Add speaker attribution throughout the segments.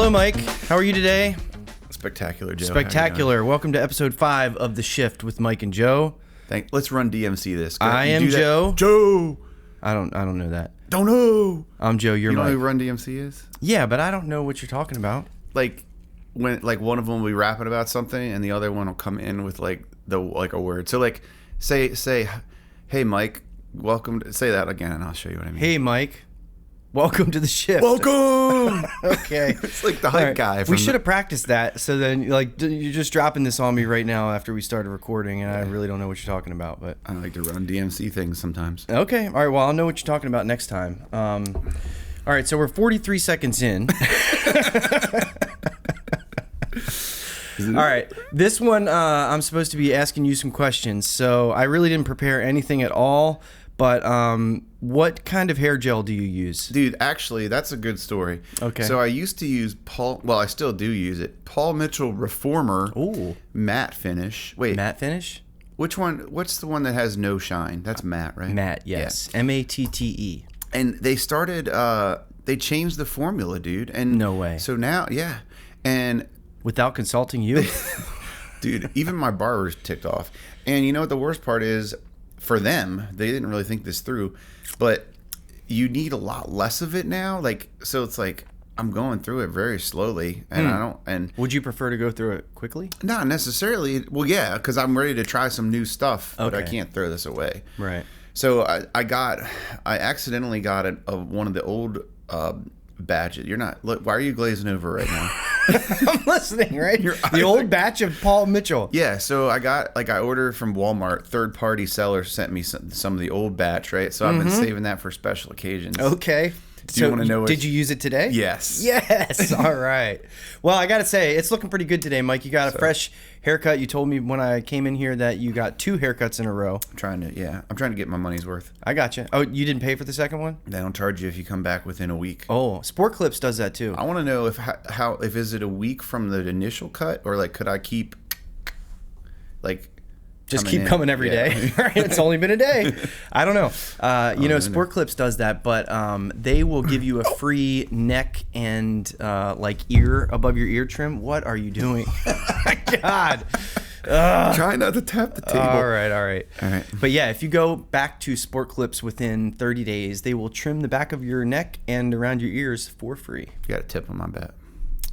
Speaker 1: Hello, Mike. How are you today?
Speaker 2: Spectacular, Joe.
Speaker 1: Spectacular. Welcome to episode 5 of The Shift with Mike and Joe.
Speaker 2: Let's run DMC this.
Speaker 1: I am Joe.
Speaker 2: Joe.
Speaker 1: I don't know that.
Speaker 2: Don't know.
Speaker 1: I'm Joe. You're
Speaker 2: You know
Speaker 1: Mike.
Speaker 2: who Run DMC is?
Speaker 1: Yeah, but I don't know what you're talking about.
Speaker 2: Like when one of them will be rapping about something and the other one will come in with like a word. So like say, hey Mike, welcome. Say that again and I'll show you what I mean.
Speaker 1: Hey Mike, welcome to The Shift.
Speaker 2: Welcome.
Speaker 1: Okay.
Speaker 2: It's like the hype guy.
Speaker 1: We should have practiced that. So then, like, you're just dropping this on me right now after we started recording, and I really don't know what you're talking about. But
Speaker 2: I like to run DMC things sometimes.
Speaker 1: Okay. All right. Well, I'll know what you're talking about next time. All right. So we're 43 seconds in. All right. This one, I'm supposed to be asking you some questions. So I really didn't prepare anything at all. But what kind of hair gel do you use?
Speaker 2: Dude, actually, that's a good story.
Speaker 1: Okay.
Speaker 2: So I used to use I still do use it. Paul Mitchell Reformer.
Speaker 1: Ooh.
Speaker 2: Matte finish. Wait.
Speaker 1: Matte finish?
Speaker 2: Which one? What's the one that has no shine? That's matte, right?
Speaker 1: Matte, yes. Yeah. Matte.
Speaker 2: And they started, they changed the formula, dude. And
Speaker 1: no way.
Speaker 2: So now, yeah. And
Speaker 1: without consulting you?
Speaker 2: Dude, even my barber's ticked off. And you know what the worst part is? For them, they didn't really think this through, but you need a lot less of it now. Like, so it's like I'm going through it very slowly, and I don't. And
Speaker 1: would you prefer to go through it quickly?
Speaker 2: Not necessarily. Well, yeah, because I'm ready to try some new stuff, but I can't throw this away.
Speaker 1: Right.
Speaker 2: So I accidentally got one of the old batches. You're not. Look, why are you glazing over right now?
Speaker 1: I'm listening, right? The old batch of Paul Mitchell.
Speaker 2: Yeah, so I ordered from Walmart. Third-party seller sent me some of the old batch, right? So I've been saving that for special occasions.
Speaker 1: Okay.
Speaker 2: Do you want to know?
Speaker 1: Did you use it today?
Speaker 2: Yes.
Speaker 1: Yes. All right. Well, I got to say, it's looking pretty good today, Mike. You got a fresh haircut. You told me when I came in here that you got 2 haircuts in a row.
Speaker 2: I'm trying to get my money's worth.
Speaker 1: I got you. Oh, you didn't pay for the second one?
Speaker 2: They don't charge you if you come back within a week.
Speaker 1: Oh, Sport Clips does that too.
Speaker 2: I want to know if is it a week from the initial cut, or like could I keep like
Speaker 1: just keep coming every day? Right? It's only been a day. I don't know. Sport Clips does that, but they will give you a free neck and like ear above your ear trim. What are you doing? God.
Speaker 2: Try not to tap the table.
Speaker 1: All right. But yeah, if you go back to Sport Clips within 30 days, they will trim the back of your neck and around your ears for free.
Speaker 2: You got a tip on my bet.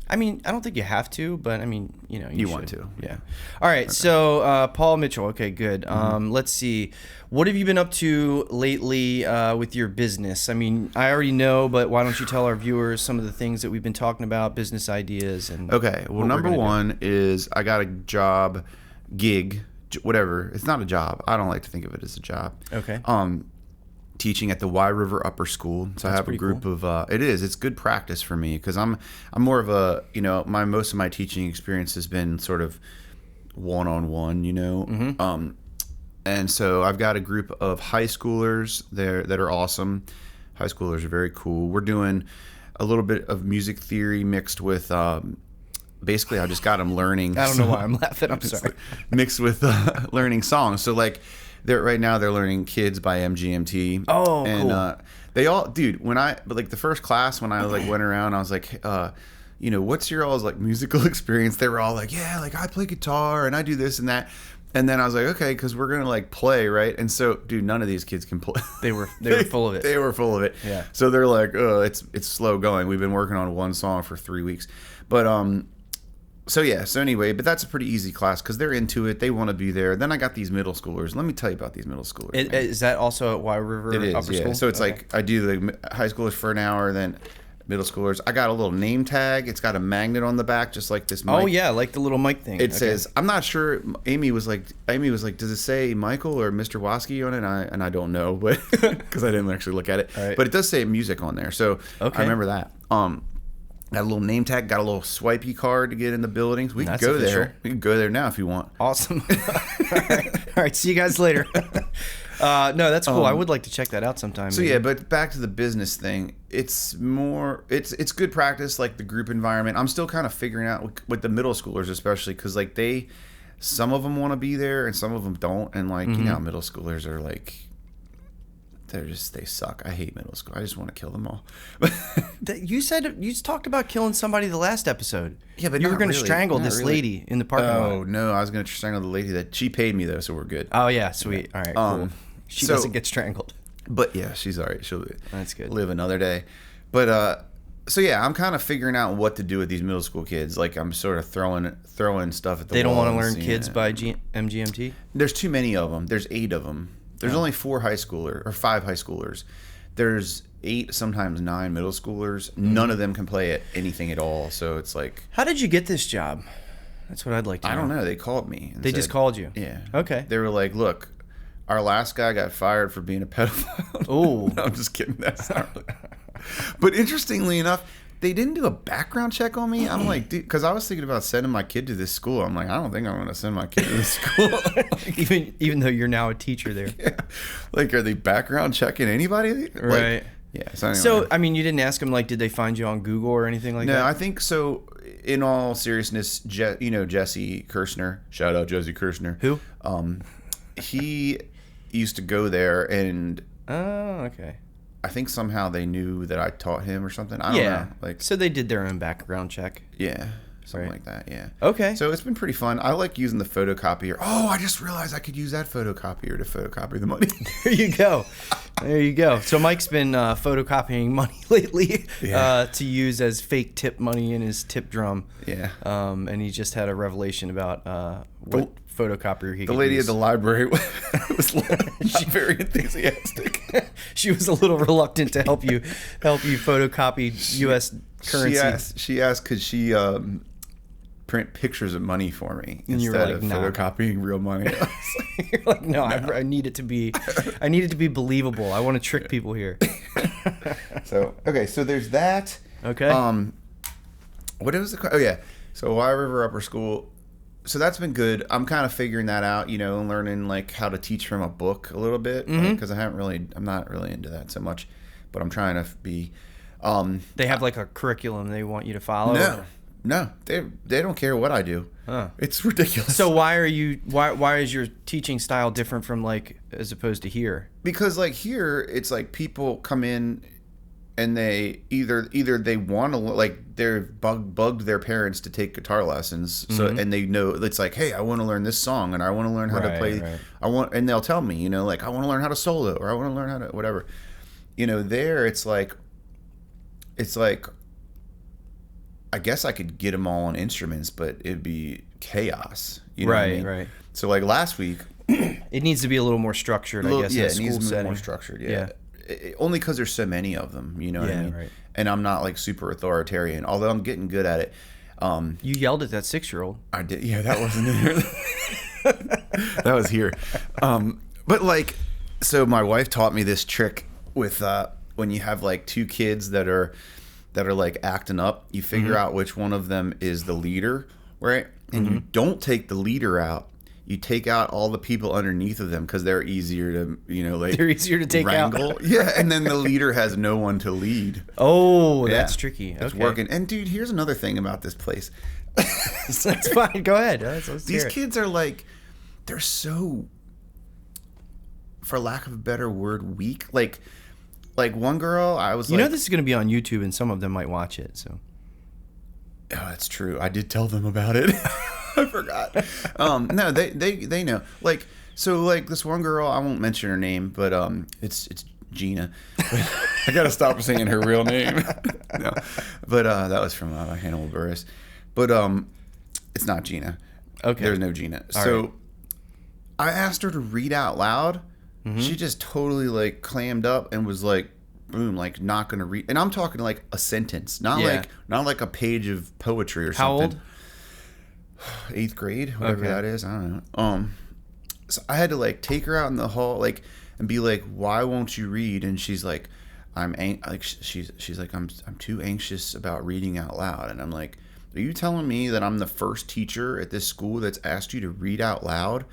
Speaker 1: I mean, I don't think you have to, but I mean, you
Speaker 2: want to.
Speaker 1: Yeah. All right. Okay. So, Paul Mitchell. Okay, good. Let's see. What have you been up to lately with your business? I mean, I already know, but why don't you tell our viewers some of the things that we've been talking about, business ideas and
Speaker 2: Okay. Well, number one is I got a gig, whatever. It's not a job. I don't like to think of it as a job.
Speaker 1: Okay.
Speaker 2: Teaching at the Y River Upper School. So I have a group of it's good practice for me because I'm more of a, most of my teaching experience has been sort of one-on-one, and so I've got a group of high schoolers there that are awesome. High schoolers are very cool. We're doing a little bit of music theory mixed with basically I just got them learning.
Speaker 1: I don't know why I'm laughing. I'm sorry.
Speaker 2: Mixed with learning songs. So like right now they're learning Kids by MGMT.
Speaker 1: Oh,
Speaker 2: and
Speaker 1: cool.
Speaker 2: They all, dude, the first class when I went around, I was like, what's your all's like musical experience? They were all like, yeah, like I play guitar and I do this and that. And then I was like, okay, because we're gonna like play, right? And so, dude, none of these kids can play.
Speaker 1: They were full of it.
Speaker 2: They were full of it.
Speaker 1: Yeah.
Speaker 2: So they're like, oh, it's slow going. We've been working on one song for 3 weeks, but So anyway, but that's a pretty easy class because they're into it. They want to be there. Then I got these middle schoolers. Let me tell you about these middle schoolers.
Speaker 1: Is that also at Y River Upper School?
Speaker 2: So it's like I do the high schoolers for an hour, then middle schoolers. I got a little name tag. It's got a magnet on the back, just like this mic.
Speaker 1: Oh yeah, like the little mic thing.
Speaker 2: It says, I'm not sure. Amy was like, does it say Michael or Mr. Waski on it? And I don't know, but because I didn't actually look at it.
Speaker 1: Right.
Speaker 2: But it does say music on there, so I remember that. Got a little name tag, got a little swipey card to get in the buildings. We can go there. We can go there now if you want.
Speaker 1: Awesome. All right. See you guys later. No, that's cool. I would like to check that out sometime.
Speaker 2: So yeah, but back to the business thing. It's it's good practice, like the group environment. I'm still kind of figuring out with the middle schoolers, especially because like some of them want to be there and some of them don't. And like, middle schoolers are like, they suck. I hate middle school. I just want to kill them all.
Speaker 1: You talked about killing somebody the last episode.
Speaker 2: Yeah, but
Speaker 1: you were going to
Speaker 2: really.
Speaker 1: strangle this lady in the parking lot.
Speaker 2: Oh no, I was going to strangle the lady that she paid me though, so we're good.
Speaker 1: Oh yeah, sweet. All right, cool. She doesn't get strangled.
Speaker 2: But yeah, she's all right. She'll
Speaker 1: That's good.
Speaker 2: Live another day. But so yeah, I'm kind of figuring out what to do with these middle school kids. Like I'm sort of throwing stuff at the
Speaker 1: They don't want to
Speaker 2: walls,
Speaker 1: learn kids by MGMT.
Speaker 2: There's too many of them. There's 8 of them. There's only 5 high schoolers. There's 8, sometimes 9 middle schoolers. None of them can play at anything at all. So it's like,
Speaker 1: how did you get this job? That's what I'd like to know.
Speaker 2: I don't know. They called me.
Speaker 1: They just called you.
Speaker 2: Yeah.
Speaker 1: Okay.
Speaker 2: They were like, look, our last guy got fired for being a pedophile.
Speaker 1: Oh.
Speaker 2: No, I'm just kidding. That's not really. But interestingly enough, they didn't do a background check on me. I'm like, dude, because I was thinking about sending my kid to this school. I'm like, I don't think I'm going to send my kid to this school. Like,
Speaker 1: even though you're now a teacher there.
Speaker 2: Yeah. Like, are they background checking anybody?
Speaker 1: Right.
Speaker 2: Yeah.
Speaker 1: So, I mean, you didn't ask them, like, did they find you on Google or anything like that?
Speaker 2: No, I think so. In all seriousness, Jesse Kirshner. Shout out Jesse Kirshner.
Speaker 1: Who?
Speaker 2: He used to go there, and
Speaker 1: oh, okay.
Speaker 2: I think somehow they knew that I taught him or something. I don't know. Like,
Speaker 1: so they did their own background check.
Speaker 2: Yeah. Something like that, yeah.
Speaker 1: Okay.
Speaker 2: So it's been pretty fun. I like using the photocopier. Oh, I just realized I could use that photocopier to photocopy the money.
Speaker 1: There you go. There you go. So Mike's been photocopying money lately to use as fake tip money in his tip drum.
Speaker 2: Yeah.
Speaker 1: And he just had a revelation about what photocopier he could use.
Speaker 2: The lady at the library was very enthusiastic.
Speaker 1: She was a little reluctant to help you photocopy U.S. currency.
Speaker 2: She asked could she print pictures of money for me instead of photocopying real money.
Speaker 1: You're like, no. I need it to be believable. I want to trick people here.
Speaker 2: So there's that.
Speaker 1: Okay.
Speaker 2: What was the? Oh yeah. So Wye River Upper School. So that's been good. I'm kind of figuring that out, and learning like how to teach from a book a little bit because I'm not really into that so much, but I'm trying to be.
Speaker 1: They have like a curriculum they want you to follow.
Speaker 2: No, they don't care what I do.
Speaker 1: Huh.
Speaker 2: It's ridiculous.
Speaker 1: So why is your teaching style different from like as opposed to here?
Speaker 2: Because like here, it's like people come in and they either they want to like they're bugged their parents to take guitar lessons. So and they know it's like, hey, I want to learn this song and I want to learn how to play. Right. And they'll tell me, like I want to learn how to solo or I want to learn how to whatever. There it's like. I guess I could get them all on instruments, but it'd be chaos. You know what I mean? Right. So like last week,
Speaker 1: it needs to be a little more structured. I guess.
Speaker 2: Yeah, it needs to be more structured. Yeah. Only because there's so many of them. You know what I mean? Right. And I'm not like super authoritarian, although I'm getting good at it.
Speaker 1: You yelled at that 6-year-old.
Speaker 2: I did. Yeah, that wasn't in here. That was here. But like, so my wife taught me this trick with when you have like 2 kids that are like acting up, you figure out which one of them is the leader, right? And you don't take the leader out. You take out all the people underneath of them because they're easier to,
Speaker 1: they're easier to take
Speaker 2: wrangle. Out. Yeah, and then the leader has no one to lead.
Speaker 1: Oh, that's tricky.
Speaker 2: It's working. And dude, here's another thing about this place.
Speaker 1: That's fine. Go ahead.
Speaker 2: These kids are like, they're so, for lack of a better word, weak. Like one girl, I was
Speaker 1: this is going to be on YouTube and some of them might watch it. So.
Speaker 2: Oh, that's true. I did tell them about it. I forgot. No, they know. Like, so like this one girl, I won't mention her name, but it's Gina. I got to stop saying her real name. No, but that was from Hannibal Buress. But it's not Gina. Okay. There's no Gina. So I asked her to read out loud. She just totally like clammed up and was like, boom, like not gonna read. And I'm talking like a sentence, not like a page of poetry or something. How old? 8th grade, whatever that is. I don't know. So I had to like take her out in the hall, like, and be like, why won't you read? And she's like, she's like, I'm too anxious about reading out loud. And I'm like, are you telling me that I'm the first teacher at this school that's asked you to read out loud?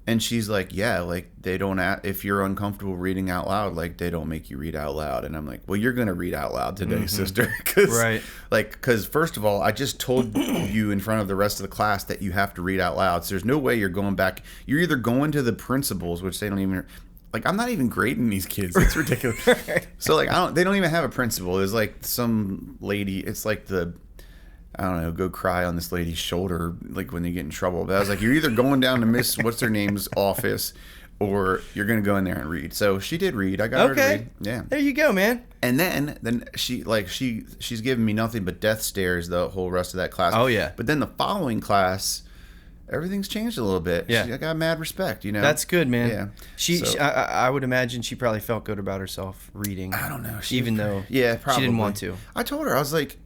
Speaker 2: And she's like, yeah, like they don't, if you're uncomfortable reading out loud, like they don't make you read out loud. And I'm like, well, you're going to read out loud today, sister. Because first of all, I just told you in front of the rest of the class that you have to read out loud. So there's no way you're going back. You're either going to the principals, which they don't even, like I'm not even grading these kids. It's ridiculous. So like they don't even have a principal. There's like some lady. It's like I don't know, go cry on this lady's shoulder like when they get in trouble. But I was like, you're either going down to Miss what's her name's office, or you're gonna go in there and read. So she did read. I got her to read. Yeah.
Speaker 1: There you go, man.
Speaker 2: And then she's giving me nothing but death stares the whole rest of that class.
Speaker 1: Oh yeah.
Speaker 2: But then the following class, everything's changed a little bit.
Speaker 1: Yeah.
Speaker 2: I got mad respect, you know.
Speaker 1: That's good, man.
Speaker 2: Yeah.
Speaker 1: She I would imagine she probably felt good about herself reading.
Speaker 2: I don't know.
Speaker 1: Even though
Speaker 2: probably.
Speaker 1: she didn't want to.
Speaker 2: I told her, I was like,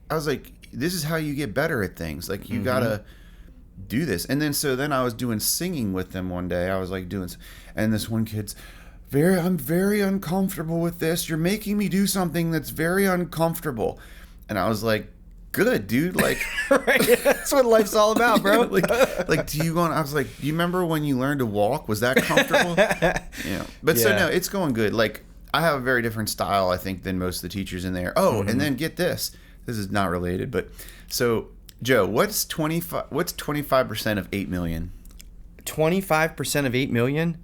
Speaker 2: this is how you get better at things. Like you gotta do this. And then I was doing singing with them one day. I was like and this one kid's I'm very uncomfortable with this. You're making me do something that's very uncomfortable. And I was like, good, dude. Like,
Speaker 1: right. That's what life's all about, bro.
Speaker 2: like, do you want? I was like, do you remember when you learned to walk? Was that comfortable? Yeah. But so no, it's going good. Like, I have a very different style, I think, than most of the teachers in there. Oh, and then get this. This is not related, but so Joe, what's 25% of 8 million?
Speaker 1: 25% of 8 million?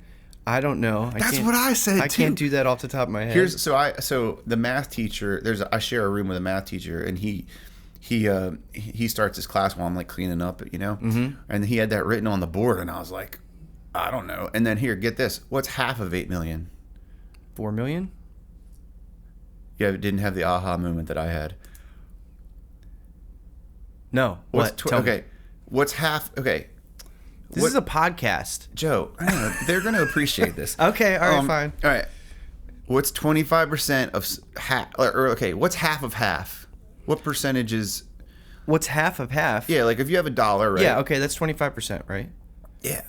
Speaker 1: I don't know.
Speaker 2: That's what I said.
Speaker 1: I can't do that off the top of my head.
Speaker 2: So the math teacher. I share a room with a math teacher, and he starts his class while I'm like cleaning up, you know. And he had that written on the board, and I was like, I don't know. And then here, get this. What's half of 8 million?
Speaker 1: 4 million?
Speaker 2: Yeah, it didn't have the aha moment that I had.
Speaker 1: No.
Speaker 2: Okay. What's half? Okay.
Speaker 1: This is a podcast.
Speaker 2: Joe, I don't know, they're going to appreciate this.
Speaker 1: Okay, all right, fine.
Speaker 2: All right. What's 25% of half? Or okay, what's half of half? What percentage is?
Speaker 1: What's half of half?
Speaker 2: Yeah, like if you have $1, right?
Speaker 1: Yeah, okay, that's 25%, right?
Speaker 2: Yeah.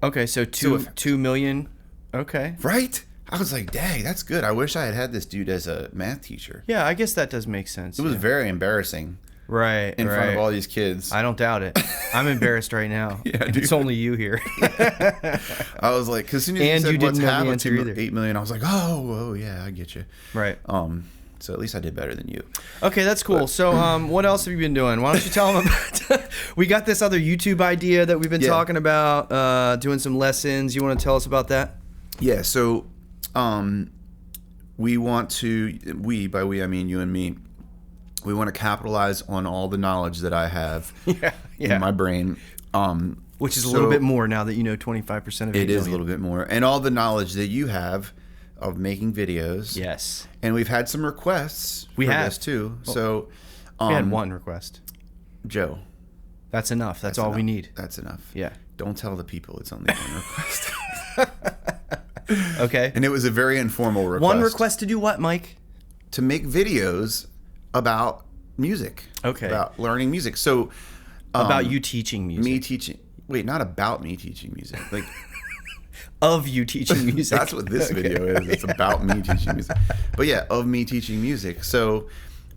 Speaker 1: Okay, so 2 million. Okay.
Speaker 2: Right? I was like, dang, that's good. I wish I had this dude as a math teacher.
Speaker 1: Yeah, I guess that does make sense.
Speaker 2: It was very embarrassing.
Speaker 1: Right.
Speaker 2: In front of all these kids.
Speaker 1: I don't doubt it. I'm embarrassed right now.
Speaker 2: Yeah, dude.
Speaker 1: It's only you here.
Speaker 2: I was like, because as soon as you said what's half of 8 million, I was like, oh yeah, I get you.
Speaker 1: Right.
Speaker 2: So at least I did better than you.
Speaker 1: Okay, that's cool. So what else have you been doing? Why don't you tell them about we got this other YouTube idea that we've been talking about, doing some lessons. You want to tell us about that?
Speaker 2: Yeah, so we want to, by we I mean you and me, we want to capitalize on all the knowledge that I have in my brain.
Speaker 1: Which is a little bit more now that you know 25% of it.
Speaker 2: It is a little bit more. And all the knowledge that you have of making videos.
Speaker 1: Yes.
Speaker 2: And we've had some requests for this too. So
Speaker 1: we had one request.
Speaker 2: Joe.
Speaker 1: That's enough. That's all we need.
Speaker 2: That's enough.
Speaker 1: Yeah.
Speaker 2: Don't tell the people it's only one request.
Speaker 1: Okay.
Speaker 2: And it was a very informal request.
Speaker 1: One request to do what, Mike?
Speaker 2: To make videos about music.
Speaker 1: Okay.
Speaker 2: About learning music. So
Speaker 1: about you teaching music.
Speaker 2: Me teaching. Wait, not about me teaching music. Like
Speaker 1: of you teaching music.
Speaker 2: That's what this video is. It's about me teaching music. But yeah, of me teaching music. So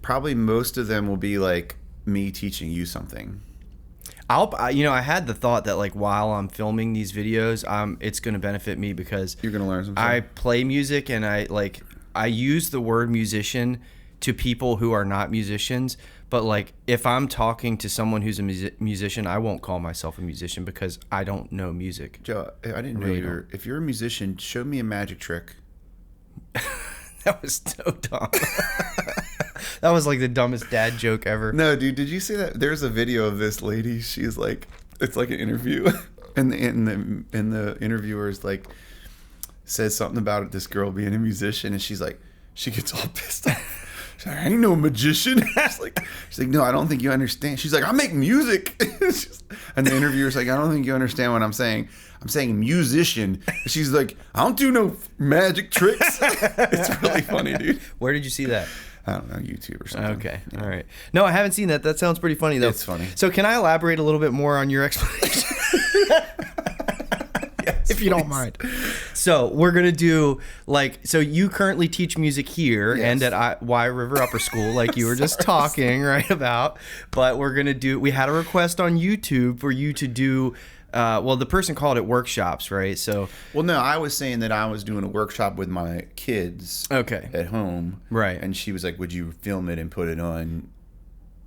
Speaker 2: probably most of them will be like me teaching you something.
Speaker 1: I had the thought that like while I'm filming these videos, it's going to benefit me because
Speaker 2: you're going to learn something.
Speaker 1: I play music and I use the word musician to people who are not musicians, but like if I'm talking to someone who's a musician, I won't call myself a musician because I don't know music.
Speaker 2: Joe, I didn't know if you're a musician, show me a magic trick.
Speaker 1: That was so dumb. That was like the dumbest dad joke ever.
Speaker 2: No, dude, did you see that? There's a video of this lady. She's like, it's like an interview, and the interviewer is like, says something about this girl being a musician, and she's like, she gets all pissed off. She's like, I ain't no magician. she's like, no, I don't think you understand. She's like, I make music. And the interviewer's like, I don't think you understand what I'm saying. I'm saying musician. She's like, I don't do no magic tricks. It's really funny, dude.
Speaker 1: Where did you see that?
Speaker 2: I don't know, YouTube or something.
Speaker 1: Okay, all right. No, I haven't seen that. That sounds pretty funny, though.
Speaker 2: It's funny.
Speaker 1: So can I elaborate a little bit more on your explanation?
Speaker 2: Yes,
Speaker 1: if you don't mind. So we're going to do, so you currently teach music here and at Y River Upper School, like you were just talking, right, about. But we're going to we had a request on YouTube for you to do, the person called it workshops, right? So.
Speaker 2: Well, no, I was saying that I was doing a workshop with my kids at home.
Speaker 1: Right.
Speaker 2: And she was like, would you film it and put it on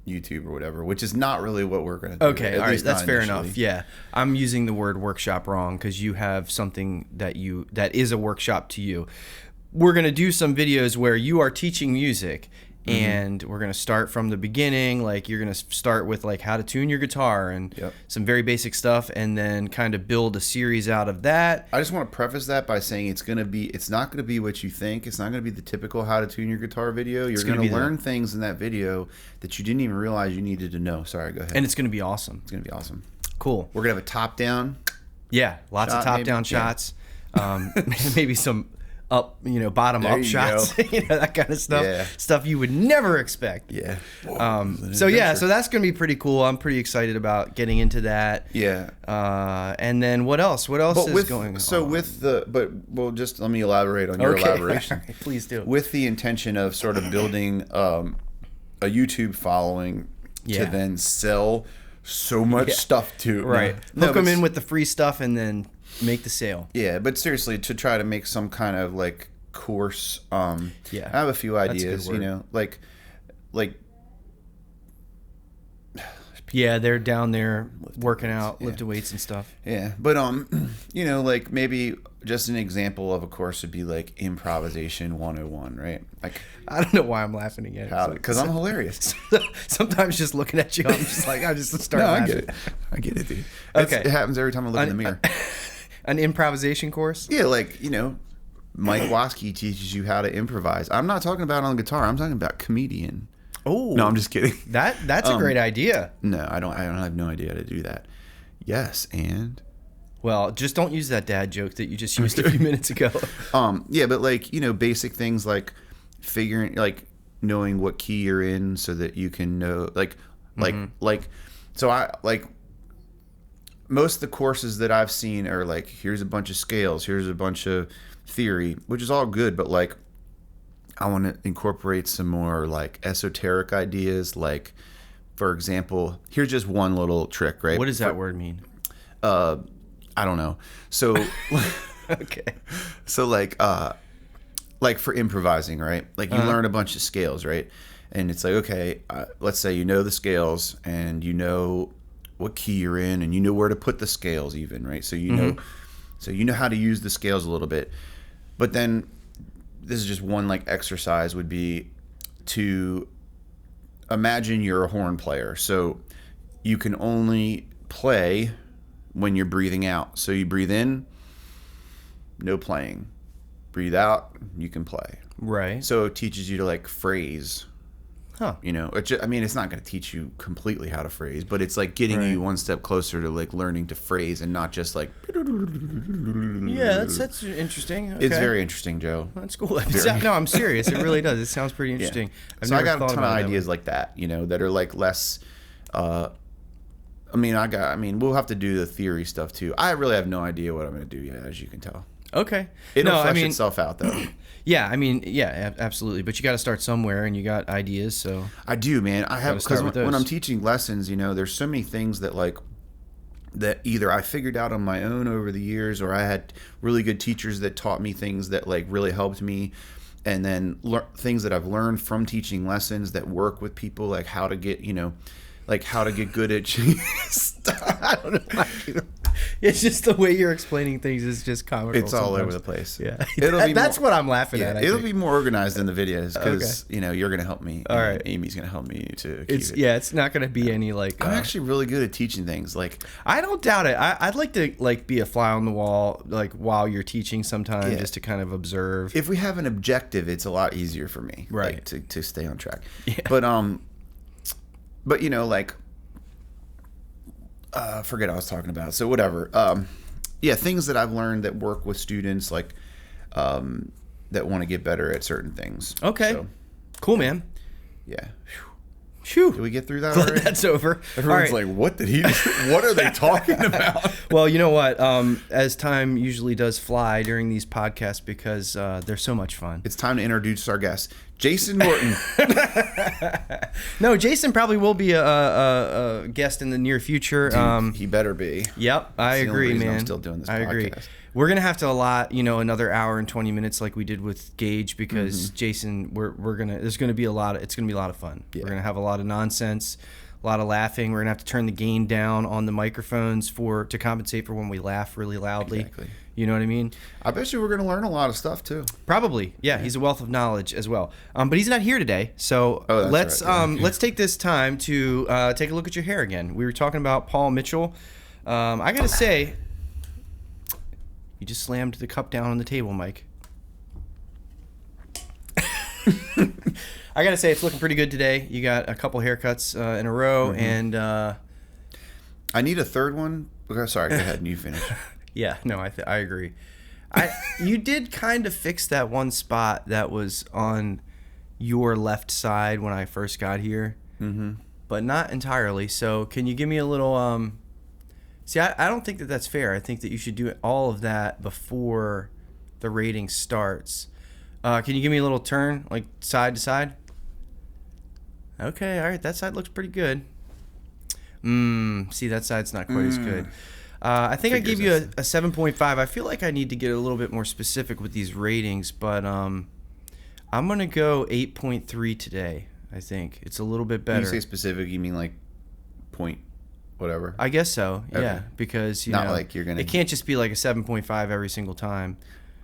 Speaker 2: YouTube or whatever, which is not really what we're going to do.
Speaker 1: Okay, all right, that's fair enough. Yeah, I'm using the word workshop wrong because you have something that is a workshop to you. We're going to do some videos where you are teaching music, and we're going to start from the beginning. Like, you're going to start with like how to tune your guitar and some very basic stuff, and then kind of build a series out of that.
Speaker 2: I just want to preface that by saying it's not going to be what you think. It's not going to be the typical how to tune your guitar video. You're going to learn things in that video that you didn't even realize you needed to know. Sorry, go ahead.
Speaker 1: And it's going to be awesome.
Speaker 2: It's going to be awesome.
Speaker 1: Cool.
Speaker 2: We're going to have a top-down.
Speaker 1: Yeah, lots of top-down shots. Maybe some bottom up shots, that kind of stuff. Stuff you would never expect.
Speaker 2: Yeah.
Speaker 1: So that's gonna be pretty cool. I'm pretty excited about getting into that.
Speaker 2: Yeah.
Speaker 1: And then what else? What else is going on?
Speaker 2: So just let me elaborate on your elaboration.
Speaker 1: Right, please do.
Speaker 2: With the intention of sort of building a YouTube following to then sell so much stuff to.
Speaker 1: Right. Hook them in with the free stuff and then make the sale.
Speaker 2: Yeah, but seriously, to try to make some kind of like course. I have a few ideas. Like.
Speaker 1: Yeah, they're down there working out, lifting weights and stuff.
Speaker 2: Yeah, but like maybe just an example of a course would be like improvisation 101, right? Like,
Speaker 1: I don't know why I'm laughing again.
Speaker 2: Because I'm hilarious.
Speaker 1: Sometimes just looking at you, I'm just like, I just start laughing.
Speaker 2: I get it, dude.
Speaker 1: Okay.
Speaker 2: It happens every time I look in the mirror.
Speaker 1: An improvisation course?
Speaker 2: Yeah, like, Mike Waskey teaches you how to improvise. I'm not talking about on guitar. I'm talking about comedian.
Speaker 1: Oh.
Speaker 2: No, I'm just kidding.
Speaker 1: That's a great idea.
Speaker 2: No, I have no idea how to do that. Yes, and...
Speaker 1: Well, just don't use that dad joke that you just used a few minutes ago.
Speaker 2: Yeah, but like, basic things like figuring, like knowing what key you're in so that you can know, so I like... Most of the courses that I've seen are like, here's a bunch of scales, here's a bunch of theory, which is all good, but like, I want to incorporate some more like esoteric ideas. Like, for example, here's just one little trick, right?
Speaker 1: What does that word mean?
Speaker 2: I don't know. So,
Speaker 1: okay.
Speaker 2: So like for improvising, right? Like you learn a bunch of scales, right? And it's like, okay, let's say you know the scales and you know what key you're in and you know where to put the scales even, right? So you know how to use the scales a little bit. But then this is just one like exercise would be to imagine you're a horn player. So you can only play when you're breathing out. So you breathe in, no playing. Breathe out, you can play.
Speaker 1: Right.
Speaker 2: So it teaches you to like phrase.
Speaker 1: Huh.
Speaker 2: It's not going to teach you completely how to phrase, but it's like getting you one step closer to like learning to phrase and not just like.
Speaker 1: Yeah, that's interesting. Okay.
Speaker 2: It's very interesting, Joe.
Speaker 1: That's cool. No, I'm serious. It really does. It sounds pretty interesting.
Speaker 2: Yeah. So I got a ton of ideas like that, that are like less. We'll have to do the theory stuff too. I really have no idea what I'm going to do yet, as you can tell.
Speaker 1: Okay.
Speaker 2: It'll flesh itself out though.
Speaker 1: Yeah, absolutely. But you got to start somewhere, and you got ideas. So
Speaker 2: I do, man. I have, because when I'm teaching lessons, there's so many things that either I figured out on my own over the years, or I had really good teachers that taught me things that like really helped me, and then things that I've learned from teaching lessons that work with people, like how to get good at stuff.
Speaker 1: I don't know. It's just the way you're explaining things is just comical.
Speaker 2: It's all over the place.
Speaker 1: Yeah, that's what I'm laughing at.
Speaker 2: It'll be more organized in the videos because you're gonna help me.
Speaker 1: All right,
Speaker 2: Amy's gonna help me to keep it.
Speaker 1: Yeah, it's not gonna be any like.
Speaker 2: I'm actually really good at teaching things. Like,
Speaker 1: I don't doubt it. I'd like to like be a fly on the wall like while you're teaching sometimes, just to kind of observe.
Speaker 2: If we have an objective, it's a lot easier for me,
Speaker 1: right,
Speaker 2: to stay on track.
Speaker 1: Yeah.
Speaker 2: But forget what I was talking about. So whatever. Things that I've learned that work with students, like that want to get better at certain things.
Speaker 1: Okay. So, cool, man.
Speaker 2: Yeah.
Speaker 1: Phew.
Speaker 2: Did we get through that already?
Speaker 1: That's over.
Speaker 2: Everyone's like, what are they talking about?
Speaker 1: Well, you know what? As time usually does fly during these podcasts because they're so much fun.
Speaker 2: It's time to introduce our guest, Jason Morton.
Speaker 1: No, Jason probably will be a guest in the near future.
Speaker 2: Dude, he better be.
Speaker 1: Yep, I agree, man.
Speaker 2: I'm still doing this podcast.
Speaker 1: I agree. We're gonna have to allot, another hour and 20 minutes like we did with Gage because Jason, it's gonna be a lot of fun. Yeah. We're gonna have a lot of nonsense, a lot of laughing. We're gonna have to turn the gain down on the microphones to compensate for when we laugh really loudly.
Speaker 2: Exactly.
Speaker 1: You know what I mean?
Speaker 2: I bet you we're gonna learn a lot of stuff too.
Speaker 1: Probably, yeah. He's a wealth of knowledge as well. But he's not here today, so let's take this time to take a look at your hair again. We were talking about Paul Mitchell. I gotta say. You just slammed the cup down on the table, Mike. I gotta say, it's looking pretty good today. You got a couple haircuts in a row, and
Speaker 2: I need a third one. Okay, sorry, go ahead and you finish.
Speaker 1: Yeah, no, I agree. You did kind of fix that one spot that was on your left side when I first got here, but not entirely. So, can you give me a little? See, I don't think that that's fair. I think that you should do all of that before the rating starts. Can you give me a little turn, like side to side? Okay, all right. That side looks pretty good. See, that side's not quite as good. I think I gave you a 7.5. I feel like I need to get a little bit more specific with these ratings, but I'm going to go 8.3 today, I think. It's a little bit better.
Speaker 2: When you say specific, you mean like point whatever?
Speaker 1: I guess so, yeah. Okay. Because,
Speaker 2: like you're gonna.
Speaker 1: It can't just be like a 7.5 every single time.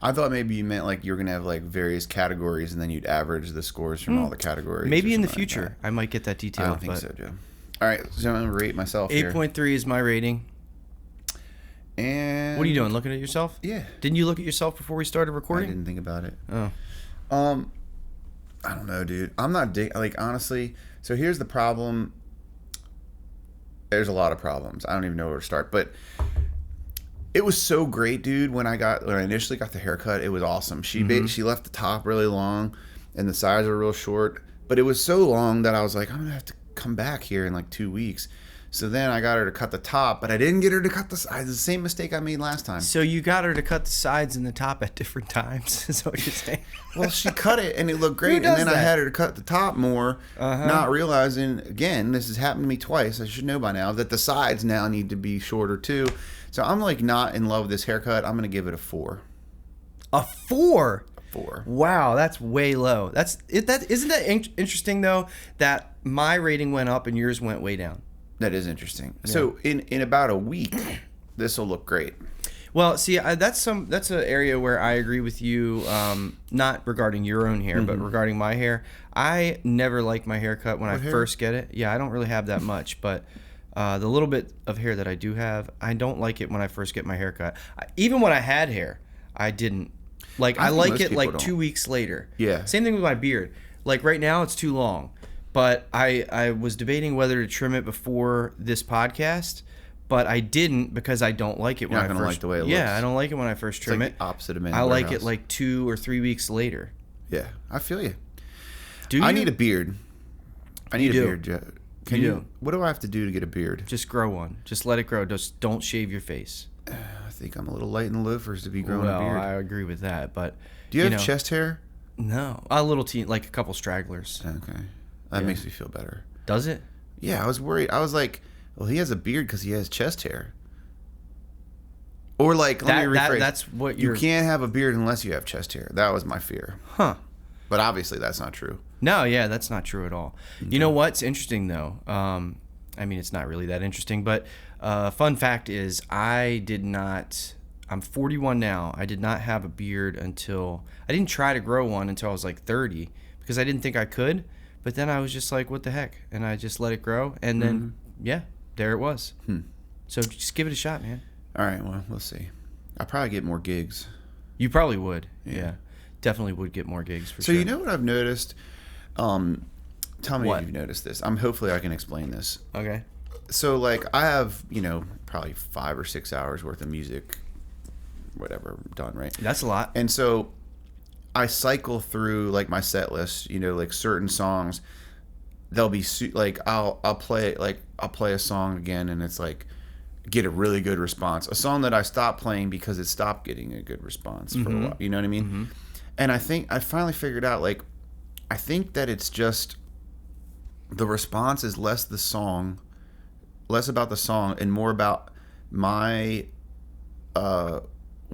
Speaker 2: I thought maybe you meant like you were going to have like various categories and then you'd average the scores from all the categories.
Speaker 1: Maybe in the future. I might get that detail.
Speaker 2: I don't think so, Joe. All right, so I'm going to rate myself
Speaker 1: 8.3 is my rating.
Speaker 2: And
Speaker 1: what are you doing? Looking at yourself?
Speaker 2: Yeah.
Speaker 1: Didn't you look at yourself before we started recording?
Speaker 2: I didn't think about it.
Speaker 1: Oh.
Speaker 2: I don't know, dude. I'm not like honestly. So here's the problem. There's a lot of problems. I don't even know where to start, but it was so great, dude. When I initially got the haircut, it was awesome. She left the top really long, and the sides were real short. But it was so long that I was like, I'm gonna have to come back here in like 2 weeks. So then I got her to cut the top, but I didn't get her to cut the sides. The same mistake I made last time.
Speaker 1: So you got her to cut the sides and the top at different times? Is what you're saying?
Speaker 2: Well, she cut it and it looked great, and then I had her to cut the top more, not realizing, again, this has happened to me twice. I should know by now that the sides now need to be shorter too. So I'm like not in love with this haircut. I'm gonna give it a 4.
Speaker 1: A 4?
Speaker 2: 4.
Speaker 1: Wow, that's way low. Isn't that interesting though? That my rating went up and yours went way down.
Speaker 2: That is interesting. Yeah. So in about a week, this will look great.
Speaker 1: Well, see, that's an area where I agree with you, not regarding your own hair, but regarding my hair. I never like my haircut when I first get it. Yeah, I don't really have that much, but the little bit of hair that I do have, I don't like it when I first get my haircut. Even when I had hair, I didn't. Like, I like it like 2 weeks later.
Speaker 2: Yeah.
Speaker 1: Same thing with my beard. Like, right now, it's too long. But I was debating whether to trim it before this podcast, but I didn't because I don't like it when I first.
Speaker 2: Like the way it looks.
Speaker 1: Yeah, I don't like it when I first trim it.
Speaker 2: The opposite of man.
Speaker 1: I like it like 2 or 3 weeks later.
Speaker 2: Yeah, I feel you.
Speaker 1: Do you?
Speaker 2: I need a beard. I need a beard. Can you? What do I have to do to get a beard?
Speaker 1: Just grow one. Just let it grow. Just don't shave your face.
Speaker 2: I think I'm a little light in the loafers to be growing a beard.
Speaker 1: I agree with that, but
Speaker 2: do you have chest hair?
Speaker 1: No, a little like a couple stragglers.
Speaker 2: Okay. That makes me feel better.
Speaker 1: Does it?
Speaker 2: Yeah, I was worried. I was like, well, he has a beard because he has chest hair. Or like, let me rephrase.
Speaker 1: That's what
Speaker 2: you can't have a beard unless you have chest hair. That was my fear.
Speaker 1: Huh.
Speaker 2: But obviously that's not true.
Speaker 1: No, yeah, that's not true at all. Okay. You know what's interesting though? I mean, it's not really that interesting, but fun fact is I'm 41 now. I did not have a beard I didn't try to grow one until I was like 30 because I didn't think I could. But then I was just like, what the heck? And I just let it grow. And then, there it was. So just give it a shot, man.
Speaker 2: All right, well, we'll see. I'll probably get more gigs.
Speaker 1: You probably would. Yeah. Definitely would get more gigs for sure.
Speaker 2: So you know what I've noticed? Tell me if you've noticed this. Hopefully I can explain this.
Speaker 1: Okay.
Speaker 2: So like I have, probably 5 or 6 hours worth of music, whatever, done, right?
Speaker 1: That's a lot.
Speaker 2: And so I cycle through like my set list, like certain songs. They'll be like I'll play a song again, and it's like get a really good response. A song that I stopped playing because it stopped getting a good response for a while. You know what I mean? And I think I finally figured out I think that it's just the response is less less about the song and more about my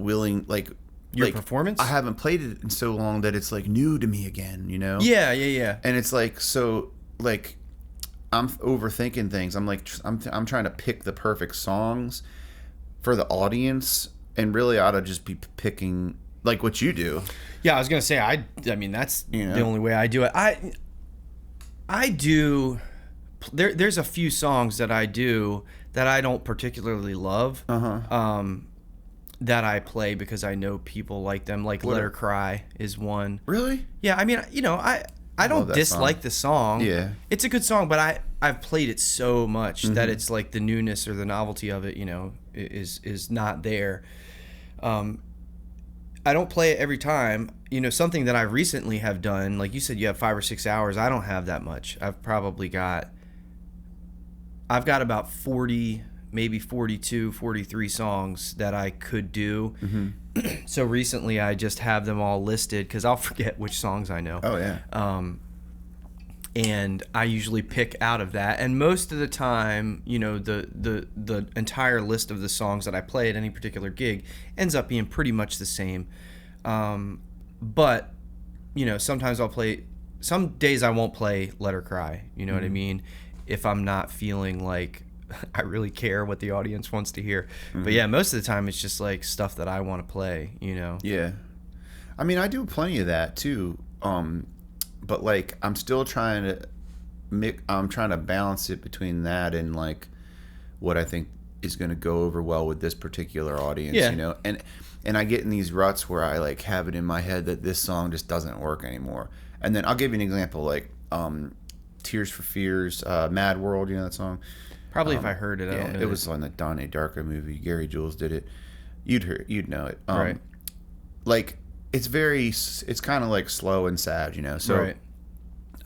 Speaker 2: willing, like
Speaker 1: your performance.
Speaker 2: I haven't played it in so long that it's like new to me again, you know?
Speaker 1: Yeah.
Speaker 2: And it's like, so like I'm overthinking things. I'm like, I'm trying to pick the perfect songs for the audience, and really I ought to just be picking like what you do.
Speaker 1: Yeah, I was gonna say I mean that's the only way I do it. I do. There's a few songs that I do that I don't particularly love. That I play because I know people like them. Like "Let Her Cry" is one.
Speaker 2: Really?
Speaker 1: Yeah, I mean, you know, I don't dislike the song.
Speaker 2: Yeah, it's
Speaker 1: a good song, but I've played it so much that it's like the newness or the novelty of it, you know, is not there. I don't play it every time. You know, something that I recently have done, like you said, you have 5 or 6 hours. I don't have that much. I've got about 40, maybe 42, 43 songs that I could do. So recently I just have them all listed because I'll forget which songs I know.
Speaker 2: Oh, yeah.
Speaker 1: And I usually pick out of that. And most of the time, you know, the entire list of the songs that I play at any particular gig ends up being pretty much the same. But, you know, sometimes I'll play, some days I won't play "Let Her Cry." You know what I mean? If I'm not feeling like I really care what the audience wants to hear. But yeah, most of the time it's just like stuff that I want to play, you know?
Speaker 2: Yeah. I mean, I do plenty of that too. But like, I'm still trying to balance it between that and like what I think is going to go over well with this particular audience, you know? And I get in these ruts where I like have it in my head that this song just doesn't work anymore. And then I'll give you an example, like Tears for Fears, Mad World, you know that song?
Speaker 1: Probably if I heard it, I don't know.
Speaker 2: It was on the Donnie Darko movie. Gary Jules did it. You'd know it.
Speaker 1: Right.
Speaker 2: Like, it's kind of like slow and sad, you know? So
Speaker 1: right.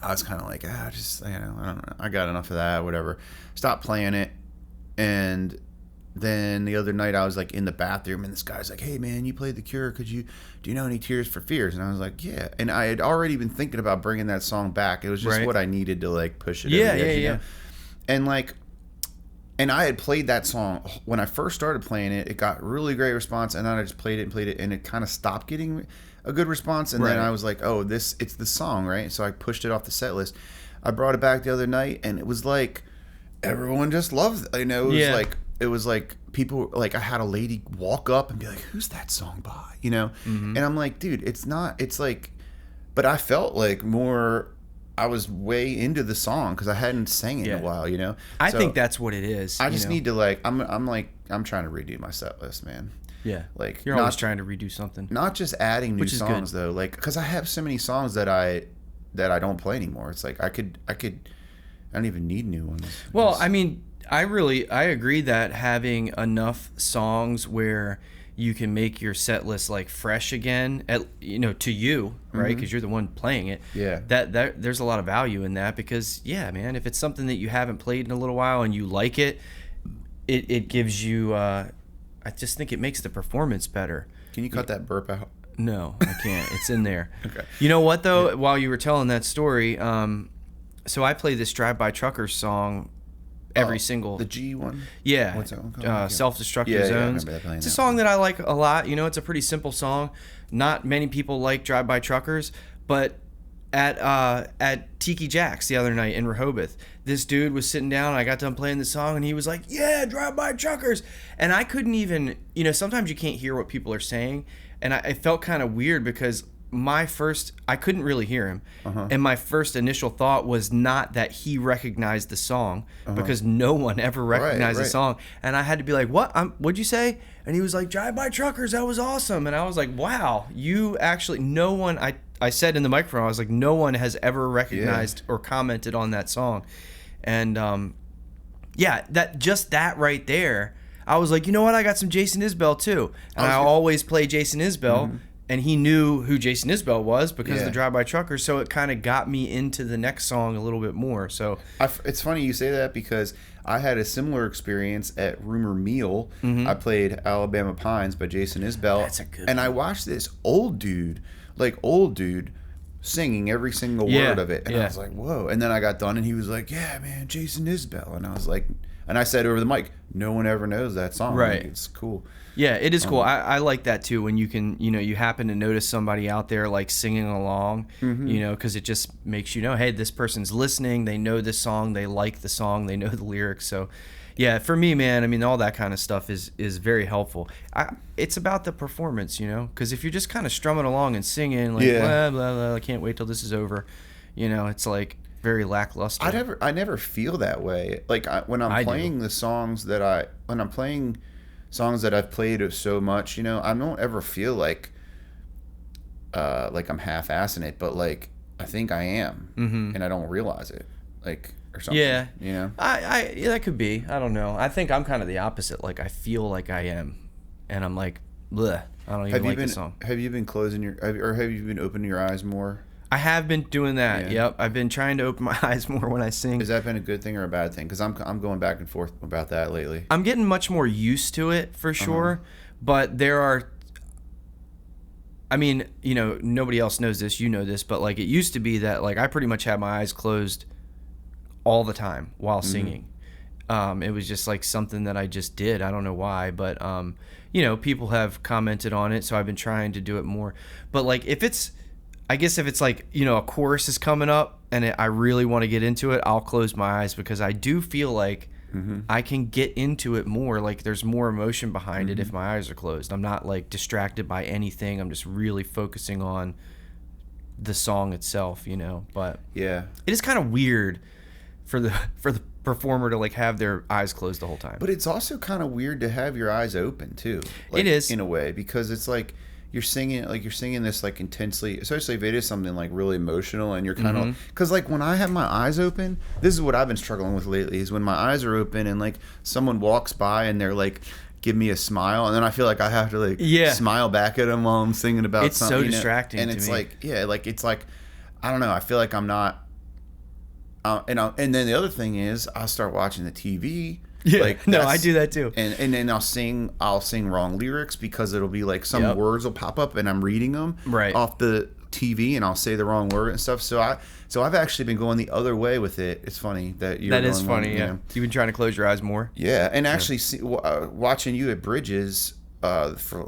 Speaker 2: I was kind of like, just, you know, I don't know. I got enough of that, whatever. Stopped playing it. And then the other night I was like in the bathroom and this guy's like, "Hey man, you played The Cure. Do you know any Tears for Fears?" And I was like, "Yeah." And I had already been thinking about bringing that song back. It was just what I needed to like push it.
Speaker 1: Yeah.
Speaker 2: And like, and I had played that song when I first started playing it. It got really great response, and then I just played it, and it kind of stopped getting a good response. And then I was like, "Oh, it's the song, right?" So I pushed it off the set list. I brought it back the other night, and it was like everyone just loved it. You know, it was like people, like I had a lady walk up and be like, "Who's that song by?" You know, and I'm like, "Dude, it's not." It's like, but I felt like more. I was way into the song because I hadn't sang it in a while, you know.
Speaker 1: I think that's what it is.
Speaker 2: I just need to like. I'm trying to redo my set list, man.
Speaker 1: Yeah,
Speaker 2: like
Speaker 1: you're always trying to redo something.
Speaker 2: Not just adding new songs though, like because I have so many songs that I don't play anymore. It's like I don't even need new ones.
Speaker 1: Well, I mean, I agree that having enough songs where you can make your set list like fresh again, to you, right? Because you're the one playing it.
Speaker 2: Yeah.
Speaker 1: That there's a lot of value in that because, yeah, man, if it's something that you haven't played in a little while and you like it, it gives you. I just think it makes the performance better.
Speaker 2: Can you cut that burp out?
Speaker 1: No, I can't. It's in there.
Speaker 2: Okay.
Speaker 1: You know what though? Yeah. While you were telling that story, so I play this Drive By Truckers song. Every single
Speaker 2: the G one,
Speaker 1: yeah.
Speaker 2: What's that one called?
Speaker 1: Self-Destructive Zones. It's a song that I like a lot. You know, it's a pretty simple song. Not many people like Drive By Truckers, but at Tiki Jack's the other night in Rehoboth, this dude was sitting down. And I got done playing the song, and he was like, "Yeah, Drive By Truckers," and I couldn't even. You know, sometimes you can't hear what people are saying, and I felt kind of weird because I couldn't really hear him, and my first initial thought was not that he recognized the song because no one ever recognized the song, and I had to be like, what'd you say? And he was like, "Drive By Truckers, that was awesome." And I was like, wow, you actually, no one, I said in the microphone, I was like, no one has ever recognized or commented on that song. And that right there, I was like, you know what, I got some Jason Isbell too, and I always play Jason Isbell. And he knew who Jason Isbell was because of the Drive By Truckers, so it kind of got me into the next song a little bit more. So
Speaker 2: it's funny you say that because I had a similar experience at Rumor Meal. I played Alabama Pines by Jason Isbell.
Speaker 1: That's a good
Speaker 2: and I watched this old dude singing every single word of it. And I was like, whoa. And then I got done and he was like, "Yeah, man, Jason Isbell." And I was like, And I said over the mic, no one ever knows that song.
Speaker 1: Right.
Speaker 2: Like, it's cool.
Speaker 1: Yeah, it is cool. I like that too, when you can, you happen to notice somebody out there like singing along, because it just makes you know, hey, this person's listening, they know this song, they like the song, they know the lyrics. So yeah, for me, man, I mean, all that kind of stuff is very helpful. It's about the performance, because if you're just kind of strumming along and singing like blah, blah, blah, I can't wait till this is over, it's like very lackluster.
Speaker 2: I never feel that way. Like when I'm playing the songs that I'm playing songs that I've played so much, I don't ever feel like I'm half-assing it, but like I think I am, and I don't realize it, like, or something.
Speaker 1: Yeah, I that could be. I don't know. I think I'm kind of the opposite. Like I feel like I am, and I'm like, bleh. I don't even like the song.
Speaker 2: Have you been have you been opening your eyes more?
Speaker 1: I have been doing that. Yeah. Yep, I've been trying to open my eyes more when I sing.
Speaker 2: Has that been a good thing or a bad thing? Because I'm going back and forth about that lately.
Speaker 1: I'm getting much more used to it for sure, but there are. I mean, nobody else knows this. You know this, but like it used to be that like I pretty much had my eyes closed all the time while singing. It was just like something that I just did. I don't know why, but people have commented on it, so I've been trying to do it more. But like if it's like, a chorus is coming up and I really want to get into it, I'll close my eyes because I do feel like I can get into it more. Like there's more emotion behind it if my eyes are closed. I'm not like distracted by anything. I'm just really focusing on the song itself, but
Speaker 2: yeah,
Speaker 1: it is kind of weird for the performer to like have their eyes closed the whole time.
Speaker 2: But it's also kind of weird to have your eyes open too. Like,
Speaker 1: it is,
Speaker 2: in a way, because it's like you're singing this like intensely, especially if it is something like really emotional, and you're kind of, because like when I have my eyes open, this is what I've been struggling with lately, is when my eyes are open and like someone walks by and they're like, give me a smile, and then I feel like I have to like smile back at them while I'm singing about something.
Speaker 1: It's so distracting
Speaker 2: and
Speaker 1: to
Speaker 2: it's
Speaker 1: me.
Speaker 2: like, it's like, I don't know, I feel like I'm not and then the other thing is I'll start watching the TV.
Speaker 1: Yeah, like, no, I do that too.
Speaker 2: And then I'll sing wrong lyrics because it'll be like some words will pop up and I'm reading them off the TV and I'll say the wrong word and stuff. So I've actually been going the other way with it. It's funny that you're.
Speaker 1: That is funny. Yeah, you've been trying to close your eyes more.
Speaker 2: Yeah, and actually watching you at Bridges,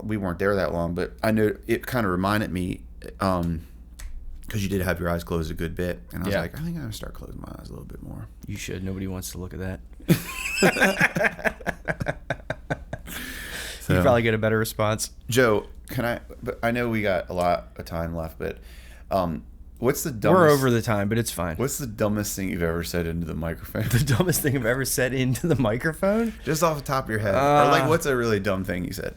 Speaker 2: we weren't there that long, but I know it kind of reminded me. Because you did have your eyes closed a good bit. And I was like, I think I'm going to start closing my eyes a little bit more.
Speaker 1: You should. Nobody wants to look at that. So, you probably get a better response.
Speaker 2: Joe, but I know we got a lot of time left, but what's the dumbest...
Speaker 1: We're over the time, but it's fine.
Speaker 2: What's the dumbest thing you've ever said into the microphone?
Speaker 1: The dumbest thing I've ever said into the microphone?
Speaker 2: Just off the top of your head. Or like, what's a really dumb thing you said?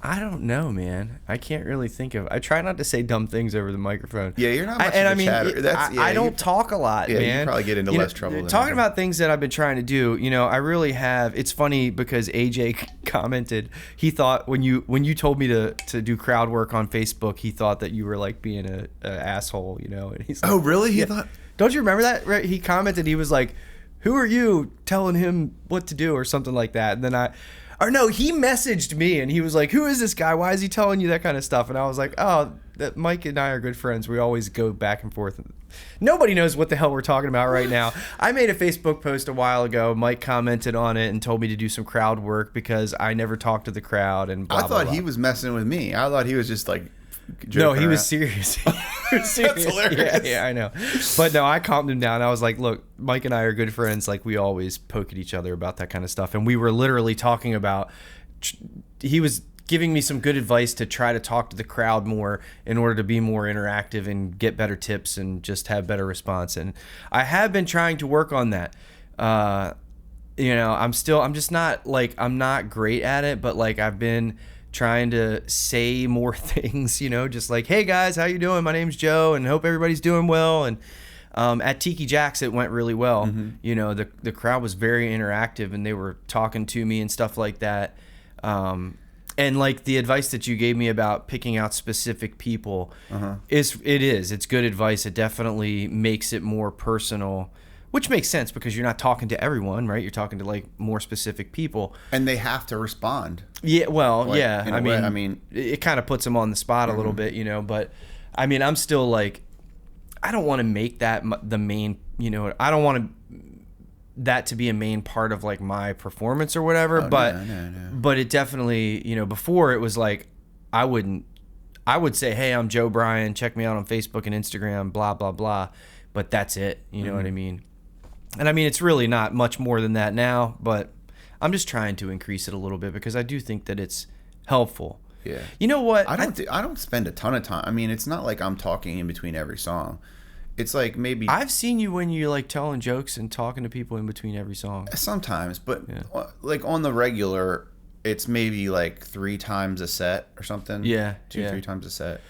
Speaker 1: I don't know, man. I can't really think of. I try not to say dumb things over the microphone.
Speaker 2: Yeah, you're not much of a chatter.
Speaker 1: I don't talk a lot, man.
Speaker 2: You probably get into less trouble.
Speaker 1: Talking about things that I've been trying to do, I really have. It's funny because AJ commented. He thought when you told me to do crowd work on Facebook, he thought that you were like being an asshole, And he's like,
Speaker 2: oh, really? He thought.
Speaker 1: Don't you remember that? Right? He commented. He was like, "Who are you telling him what to do?" or something like that. And then he messaged me and he was like, "Who is this guy? Why is he telling you that kind of stuff?" And I was like, "Oh, that Mike and I are good friends. We always go back and forth." Nobody knows what the hell we're talking about right now. I made a Facebook post a while ago. Mike commented on it and told me to do some crowd work because I never talked to the crowd and blah,
Speaker 2: I thought
Speaker 1: blah, blah.
Speaker 2: He was messing with me. I thought he was just like
Speaker 1: No, he was serious. He was serious.
Speaker 2: That's hilarious.
Speaker 1: Yeah, I know. But no, I calmed him down. I was like, "Look, Mike and I are good friends. Like, we always poke at each other about that kind of stuff." And we were literally talking about, he was giving me some good advice to try to talk to the crowd more in order to be more interactive and get better tips and just have better response. And I have been trying to work on that. I'm just not like, I'm not great at it, but like I've been trying to say more things, just like, "Hey guys, how you doing? My name's Joe and hope everybody's doing well." And at Tiki Jack's, it went really well. The crowd was very interactive and they were talking to me and stuff like that. And like the advice that you gave me about picking out specific people it's good advice. It definitely makes it more personal, which makes sense because you're not talking to everyone, right? You're talking to like more specific people,
Speaker 2: and they have to respond.
Speaker 1: Yeah, well,
Speaker 2: like,
Speaker 1: yeah. I mean, it kind of puts them on the spot a little bit, But I mean, I'm still like, I don't want to make that the main. I don't want to that to be a main part of like my performance or whatever. But it definitely, you know, before it was like, I would say, hey, I'm Joe Bryan. Check me out on Facebook and Instagram, blah, blah, blah. But that's it. You know what I mean? And I mean, it's really not much more than that now, but I'm just trying to increase it a little bit because I do think that it's helpful.
Speaker 2: Yeah.
Speaker 1: You know what?
Speaker 2: I don't spend a ton of time. I mean, it's not like I'm talking in between every song. It's like maybe
Speaker 1: I've seen you when you're like telling jokes and talking to people in between every song.
Speaker 2: Sometimes, but like on the regular, it's maybe like 3 times a set or something.
Speaker 1: Yeah.
Speaker 2: 3 times a set.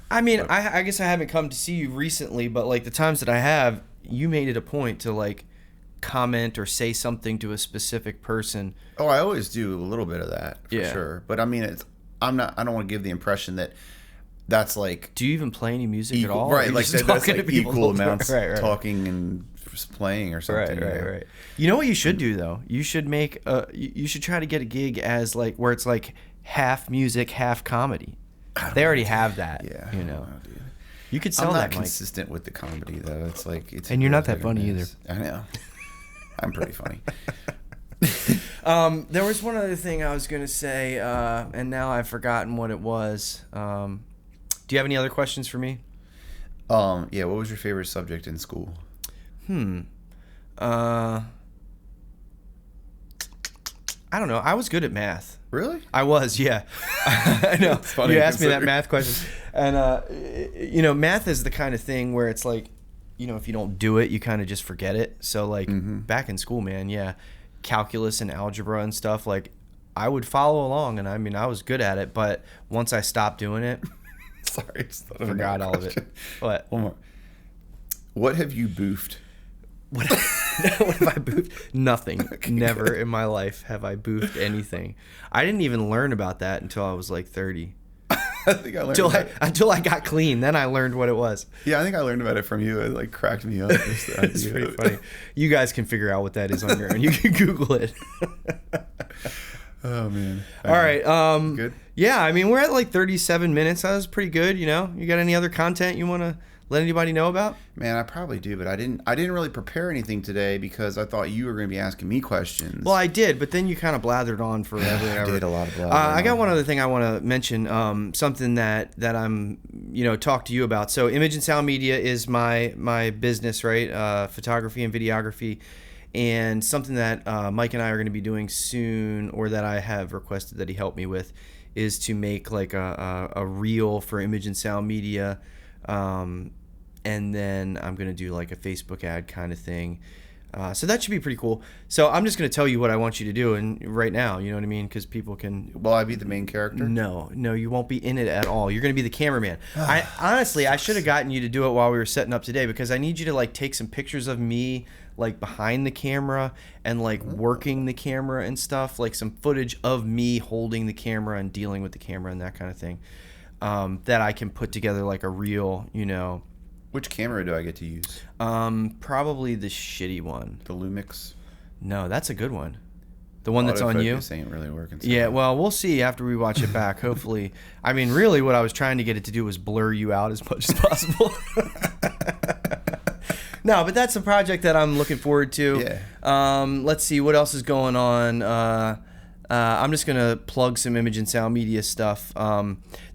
Speaker 1: I mean, I guess I haven't come to see you recently, but like the times that I have, you made it a point to like comment or say something to a specific person.
Speaker 2: Oh, I always do a little bit of that for sure. But I mean, I don't want to give the impression that that's like.
Speaker 1: Do you even play any music at all?
Speaker 2: Right, like that's like equal amounts talking and playing or something.
Speaker 1: Right. You know what you should do though? You should make you should try to get a gig as like where it's like half music, half comedy. They already have that. Yeah, you know. You could sell that.
Speaker 2: I'm not consistent with the comedy though. It's like
Speaker 1: and you're not that funny either.
Speaker 2: I know. I'm pretty funny.
Speaker 1: There was one other thing I was gonna say, and now I've forgotten what it was. Do you have any other questions for me?
Speaker 2: Yeah. What was your favorite subject in school?
Speaker 1: I don't know. I was good at math.
Speaker 2: Really?
Speaker 1: I was, yeah. I know.
Speaker 2: It's funny
Speaker 1: you asked me that math question. And, you know, math is the kind of thing where it's like, you know, if you don't do it, you kind of just forget it. So, like, back in school, man, yeah, calculus and algebra and stuff, like, I would follow along. And, I mean, I was good at it. But once I stopped doing it,
Speaker 2: sorry,
Speaker 1: I forgot all of it. What?
Speaker 2: One more. What have you boofed?
Speaker 1: What have I boofed? Nothing. Okay, never good. In my life have I boofed anything. I didn't even learn about that until I was like 30.
Speaker 2: I think I learned
Speaker 1: until I got clean. Then I learned what it was.
Speaker 2: Yeah, I think I learned about it from you. It like cracked me up.
Speaker 1: It's pretty funny. You guys can figure out what that is on your own. You can Google it.
Speaker 2: Oh man.
Speaker 1: All right.
Speaker 2: Good.
Speaker 1: Yeah, I mean we're at like 37 minutes. That was pretty good. You know, you got any other content you want to let anybody know about?
Speaker 2: Man, I probably do, but I didn't really prepare anything today because I thought you were going to be asking me questions.
Speaker 1: Well, I did, but then you kind of blathered on forever and ever.
Speaker 2: I did a lot of blathering.
Speaker 1: I got one other thing I want to mention, something that I'm, you know, talk to you about. So Image and Sound Media is my business, right? Photography and videography. And something that Mike and I are going to be doing soon, or that I have requested that he help me with, is to make like a reel for Image and Sound Media. And then I'm going to do like a Facebook ad kind of thing. So that should be pretty cool. So I'm just going to tell you what I want you to do right now. You know what I mean? Because people can...
Speaker 2: Will I be the main character?
Speaker 1: No, you won't be in it at all. You're going to be the cameraman. I should have gotten you to do it while we were setting up today, because I need you to like take some pictures of me like behind the camera and like working the camera and stuff, like some footage of me holding the camera and dealing with the camera and that kind of thing, that I can put together like a reel, you know.
Speaker 2: Which camera do I get to use?
Speaker 1: Probably the shitty one.
Speaker 2: The Lumix?
Speaker 1: No, that's a good one. The one that's on you?
Speaker 2: This ain't really working.
Speaker 1: Yeah, well, we'll see after we watch it back, hopefully. I mean, really what I was trying to get it to do was blur you out as much as possible. No, but that's a project that I'm looking forward to.
Speaker 2: Yeah.
Speaker 1: Let's see, what else is going on? I'm just going to plug some Image and Sound Media stuff.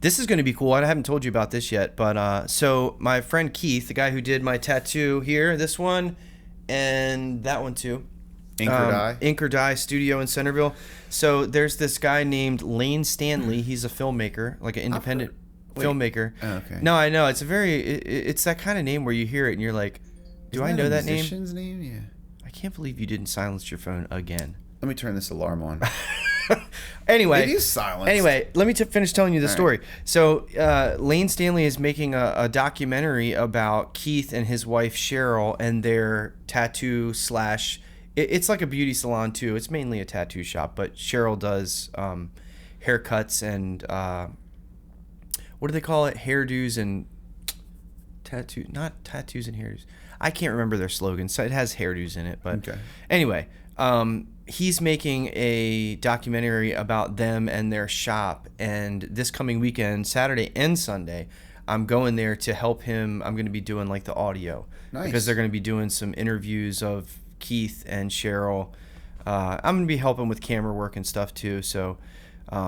Speaker 1: This is going to be cool. I haven't told you about this yet, but so my friend Keith, the guy who did my tattoo here, this one, and that one too. Ink or Dye Studio in Centerville. So there's this guy named Lane Stanley. He's a filmmaker, like an independent filmmaker.
Speaker 2: Oh, okay.
Speaker 1: No, I know. It's it's that kind of name where you hear it and you're like, do I know that name?
Speaker 2: Musician's name? Yeah.
Speaker 1: I can't believe you didn't silence your phone again.
Speaker 2: Let me turn this alarm on.
Speaker 1: Anyway,
Speaker 2: it is silenced.
Speaker 1: Anyway, let me finish telling you the story. Right. So Lane Stanley is making a documentary about Keith and his wife Cheryl and their tattoo / it's like a beauty salon too. It's mainly a tattoo shop, but Cheryl does haircuts and what do they call it? Hairdos and not tattoos and hairdos. I can't remember their slogan. So it has hairdos in it, but
Speaker 2: okay.
Speaker 1: Anyway, he's making a documentary about them and their shop. And this coming weekend, Saturday and Sunday, I'm going there to help him. I'm going to be doing like the audio.
Speaker 2: Nice.
Speaker 1: Because they're going to be doing some interviews of Keith and Cheryl. I'm going to be helping with camera work and stuff too. So,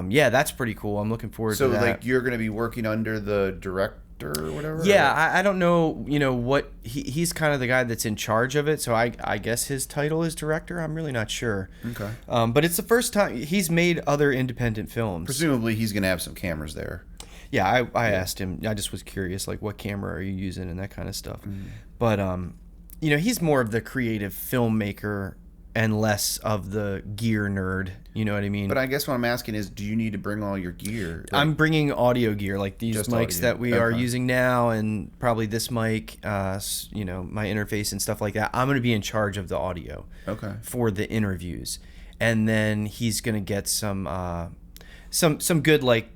Speaker 1: yeah, that's pretty cool. I'm looking forward to that.
Speaker 2: So, like, you're going to be working under the director or whatever?
Speaker 1: Yeah, I don't know, what he's kind of the guy that's in charge of it. So I guess his title is director. I'm really not sure.
Speaker 2: Okay.
Speaker 1: But it's the first time he's made other independent films.
Speaker 2: Presumably he's going to have some cameras there.
Speaker 1: Yeah, I asked him. I just was curious, like, what camera are you using and that kind of stuff. But, he's more of the creative filmmaker and less of the gear nerd. You know what I mean?
Speaker 2: But I guess what I'm asking is, do you need to bring all your gear? Like,
Speaker 1: I'm bringing audio gear, like these mics that we are using now, and probably this mic, my interface and stuff like that. I'm going to be in charge of the audio for the interviews. And then he's going to get some good, like,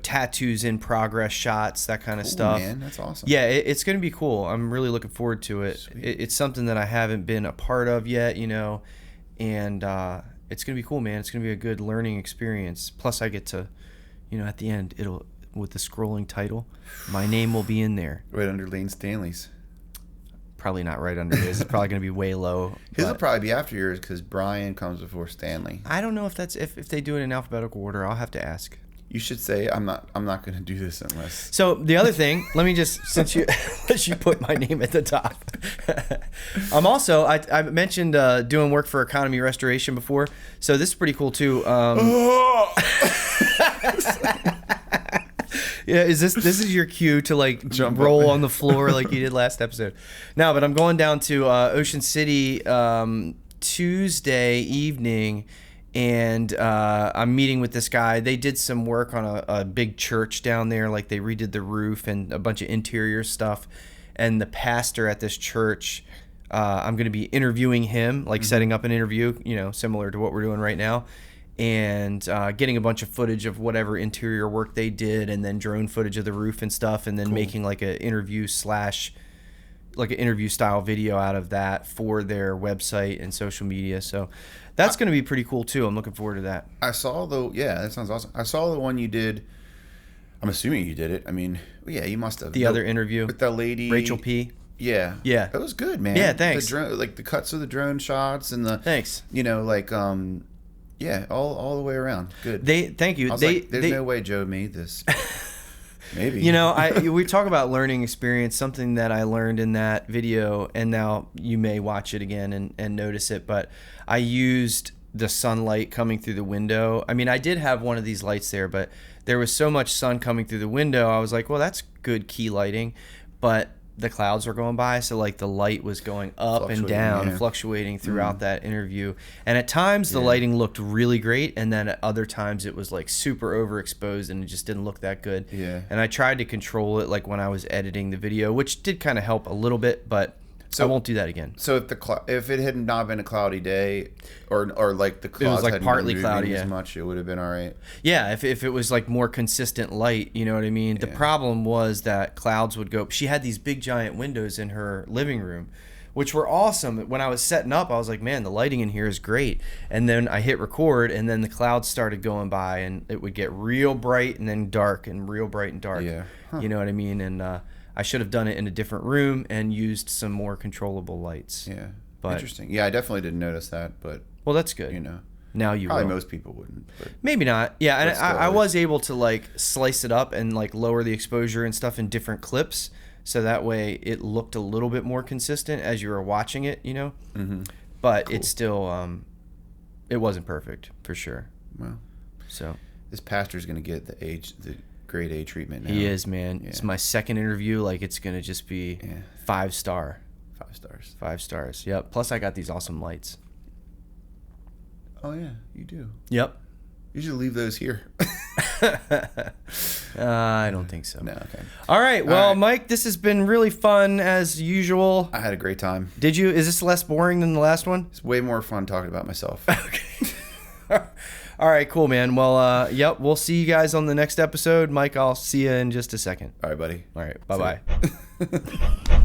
Speaker 1: tattoos in progress shots, that kind of stuff.
Speaker 2: Man, that's awesome.
Speaker 1: Yeah, it's going to be cool. I'm really looking forward to it. It's something that I haven't been a part of yet, and it's going to be cool, man. It's going to be a good learning experience. Plus, I get to, at the end, with the scrolling title, my name will be in there.
Speaker 2: Right under Lane Stanley's.
Speaker 1: Probably not right under his. It's probably going to be way low.
Speaker 2: His will probably be after yours because Brian comes before Stanley.
Speaker 1: I don't know if they do it in alphabetical order. I'll have to ask.
Speaker 2: You should say, I'm not going to do this unless.
Speaker 1: So the other thing, let me just, since you put my name at the top. I'm also, I mentioned doing work for Economy Restoration before. So this is pretty cool too. Yeah, this is your cue to like
Speaker 2: jump
Speaker 1: roll
Speaker 2: up
Speaker 1: on the floor like you did last episode. No, but I'm going down to Ocean City Tuesday evening. And I'm meeting with this guy. They did some work on a big church down there. Like, they redid the roof and a bunch of interior stuff. And the pastor at this church, I'm going to be interviewing him, like setting up an interview, similar to what we're doing right now. And getting a bunch of footage of whatever interior work they did, and then drone footage of the roof and stuff. And then making like an interview style video out of that for their website and social media. So that's going to be pretty cool too. I'm looking forward to that.
Speaker 2: I saw that sounds awesome. I saw the one you did. I'm assuming you did it. I mean, yeah, you must have.
Speaker 1: The other interview
Speaker 2: with that lady,
Speaker 1: Rachel P.
Speaker 2: Yeah. That was good, man.
Speaker 1: Yeah, thanks.
Speaker 2: The drone, like the cuts of the drone shots and the
Speaker 1: thanks.
Speaker 2: Yeah, all the way around. Good.
Speaker 1: Thank you.
Speaker 2: There's no way Joe made this. Maybe.
Speaker 1: We talk about learning experience, something that I learned in that video, and now you may watch it again and notice it, but I used the sunlight coming through the window. I mean, I did have one of these lights there, but there was so much sun coming through the window, I was like, well, that's good key lighting, but the clouds were going by, so like the light was going up and down, fluctuating throughout that interview. And at times the lighting looked really great, and then at other times it was like super overexposed and it just didn't look that good.
Speaker 2: Yeah.
Speaker 1: And I tried to control it like when I was editing the video, which did kind of help a little bit, but I won't do that again.
Speaker 2: So if it had not been a cloudy day, or like the clouds
Speaker 1: like
Speaker 2: hadn't
Speaker 1: partly
Speaker 2: been
Speaker 1: cloudy,
Speaker 2: as much, it would have been all right.
Speaker 1: Yeah, if it was like more consistent light, you know what I mean? The problem was that clouds would go. She had these big giant windows in her living room, which were awesome. When I was setting up, I was like, man, the lighting in here is great. And then I hit record, and then the clouds started going by, and it would get real bright and then dark and real bright and dark.
Speaker 2: Yeah.
Speaker 1: You know what I mean? And I should have done it in a different room and used some more controllable lights.
Speaker 2: Yeah.
Speaker 1: But,
Speaker 2: interesting. Yeah, I definitely didn't notice that, but
Speaker 1: well, that's good. Now you
Speaker 2: probably
Speaker 1: will.
Speaker 2: Most people wouldn't. But
Speaker 1: maybe not. Yeah, and
Speaker 2: still,
Speaker 1: I was able to like slice it up and like lower the exposure and stuff in different clips, so that way it looked a little bit more consistent as you were watching it.
Speaker 2: Mm-hmm.
Speaker 1: But it's still it wasn't perfect for sure.
Speaker 2: Well,
Speaker 1: so
Speaker 2: this pastor's gonna get the grade A treatment now.
Speaker 1: He is, man. Yeah. It's my second interview. Like, it's gonna just be 5-star.
Speaker 2: 5 stars.
Speaker 1: 5 stars. Yep. Plus, I got these awesome lights.
Speaker 2: Oh yeah, you do.
Speaker 1: Yep.
Speaker 2: You should leave those here.
Speaker 1: I don't think so.
Speaker 2: No. Okay.
Speaker 1: All right. Well, Mike, this has been really fun as usual.
Speaker 2: I had a great time.
Speaker 1: Did you? Is this less boring than the last one?
Speaker 2: It's way more fun talking about myself.
Speaker 1: Okay. All right, cool, man. Well, yep, we'll see you guys on the next episode. Mike, I'll see you in just a second.
Speaker 2: All right, buddy.
Speaker 1: All right, bye-bye.